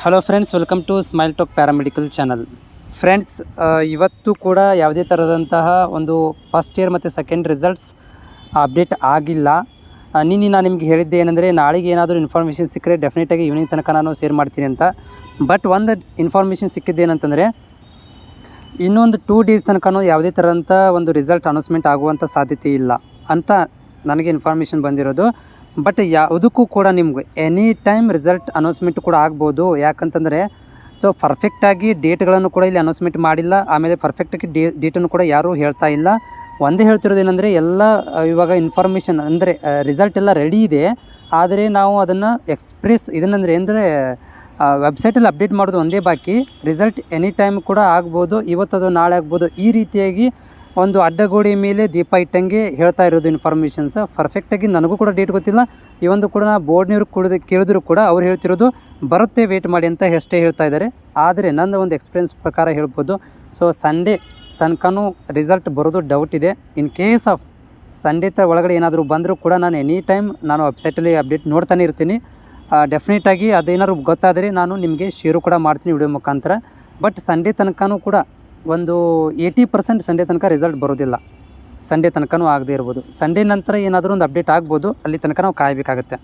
Hello friends, welcome to Smile Talk paramedical channel. Friends, ಇವತ್ತು ಕೂಡ ಯಾವುದೇ ಥರದಂತಹ ಒಂದು ಫಸ್ಟ್ ಇಯರ್ ಮತ್ತು ಸೆಕೆಂಡ್ ರಿಸಲ್ಟ್ಸ್ ಅಪ್ಡೇಟ್ ಆಗಿಲ್ಲ. ನಿನ್ನೆ ನಾನು ನಿಮ್ಗೆ ಹೇಳಿದ್ದೆ ಏನಂದರೆ, ನಾಳೆಗೆ ಏನಾದರೂ ಇನ್ಫಾರ್ಮೇಷನ್ ಸಿಕ್ಕರೆ ಡೆಫಿನೆಟಾಗಿ ಈವ್ನಿಂಗ್ ತನಕ ನಾನು ಶೇರ್ ಮಾಡ್ತೀನಿ ಅಂತ. ಬಟ್ ಒಂದು ಇನ್ಫಾರ್ಮೇಷನ್ ಸಿಕ್ಕಿದ್ದೇನಂತಂದರೆ, ಇನ್ನೊಂದು 2 ಡೇಸ್ ತನಕ ಯಾವುದೇ ಥರದಂಥ ಒಂದು ರಿಸಲ್ಟ್ ಅನೌನ್ಸ್ಮೆಂಟ್ ಆಗುವಂಥ ಸಾಧ್ಯತೆ ಇಲ್ಲ ಅಂತ ನನಗೆ ಇನ್ಫಾರ್ಮೇಷನ್ ಬಂದಿರೋದು. ಬಟ್ ಯಾವುದಕ್ಕೂ ಕೂಡ ನಿಮ್ಗೆ ಎನಿ ಟೈಮ್ ರಿಸಲ್ಟ್ ಅನೌನ್ಸ್ಮೆಂಟ್ ಕೂಡ ಆಗ್ಬೋದು. ಯಾಕಂತಂದರೆ ಪರ್ಫೆಕ್ಟಾಗಿ ಡೇಟ್ಗಳನ್ನು ಕೂಡ ಇಲ್ಲಿ ಅನೌನ್ಸ್ಮೆಂಟ್ ಮಾಡಿಲ್ಲ. ಆಮೇಲೆ ಪರ್ಫೆಕ್ಟಾಗಿ ಡೇಟನ್ನು ಕೂಡ ಯಾರೂ ಹೇಳ್ತಾ ಇಲ್ಲ. ಒಂದೇ ಹೇಳ್ತಿರೋದು ಏನಂದರೆ, ಎಲ್ಲ ಇವಾಗ ಇನ್ಫಾರ್ಮೇಷನ್ ಅಂದರೆ ರಿಸಲ್ಟ್ ಎಲ್ಲ ರೆಡಿ ಇದೆ. ಆದರೆ ನಾವು ಅದನ್ನು ಇದನ್ನಂದರೆ ವೆಬ್ಸೈಟಲ್ಲಿ ಅಪ್ಡೇಟ್ ಮಾಡೋದು ಒಂದೇ ಬಾಕಿ. ರಿಸಲ್ಟ್ ಎನಿ ಟೈಮ್ ಕೂಡ ಆಗ್ಬೋದು, ಇವತ್ತದು ನಾಳೆ ಆಗ್ಬೋದು. ಈ ರೀತಿಯಾಗಿ ಒಂದು ಅಡ್ಡಗೋಡೆ ಮೇಲೆ ದೀಪ ಇಟ್ಟಂಗೆ ಹೇಳ್ತಾ ಇರೋದು ಇನ್ಫಾರ್ಮೇಷನ್ಸ್. ಪರ್ಫೆಕ್ಟಾಗಿ ನನಗೂ ಕೂಡ ಡೇಟ್ ಗೊತ್ತಿಲ್ಲ. ಈ ಒಂದು ಕೂಡ ಬೋರ್ಡ್ನವ್ರು ಕೇಳಿದ್ರು ಕೂಡ ಅವ್ರು ಹೇಳ್ತಿರೋದು ಬರುತ್ತೆ, ವೇಟ್ ಮಾಡಿ ಅಂತ ಅಷ್ಟೇ ಹೇಳ್ತಾ ಇದ್ದಾರೆ. ಆದರೆ ನನ್ನ ಒಂದು ಎಕ್ಸ್ಪೀರಿಯನ್ಸ್ ಪ್ರಕಾರ ಹೇಳ್ಬೋದು, ಸಂಡೇ ತನಕನೂ ರಿಸಲ್ಟ್ ಬರೋದು ಡೌಟ್ ಇದೆ. ಇನ್ ಕೇಸ್ ಆಫ್ ಸಂಡೇ ಒಳಗಡೆ ಏನಾದರೂ ಬಂದರೂ ಕೂಡ ನಾನು ಎನಿ ಟೈಮ್ ವೆಬ್ಸೈಟಲ್ಲಿ ಅಪ್ಡೇಟ್ ನೋಡ್ತಾನೆ ಇರ್ತೀನಿ. ಡೆಫಿನೆಟಾಗಿ ಅದೇನಾದ್ರು ಗೊತ್ತಾದರೆ ನಾನು ನಿಮಗೆ ಶೇರು ಕೂಡ ಮಾಡ್ತೀನಿ ವಿಡಿಯೋ ಮುಖಾಂತರ. ಬಟ್ ಸಂಡೇ ತನಕನೂ ಕೂಡ ಒಂದು 80% ಸಂಡೇ ತನಕ ರಿಸಲ್ಟ್ ಬರೋದಿಲ್ಲ. ಸಂಡೇ ತನಕನೂ ಆಗದೇ ಇರ್ಬೋದು. ಸಂಡೇ ನಂತರ ಏನಾದರೂ ಒಂದು ಅಪ್ಡೇಟ್ ಆಗ್ಬೋದು. ಅಲ್ಲಿ ತನಕ ನಾವು ಕಾಯಬೇಕಾಗತ್ತೆ.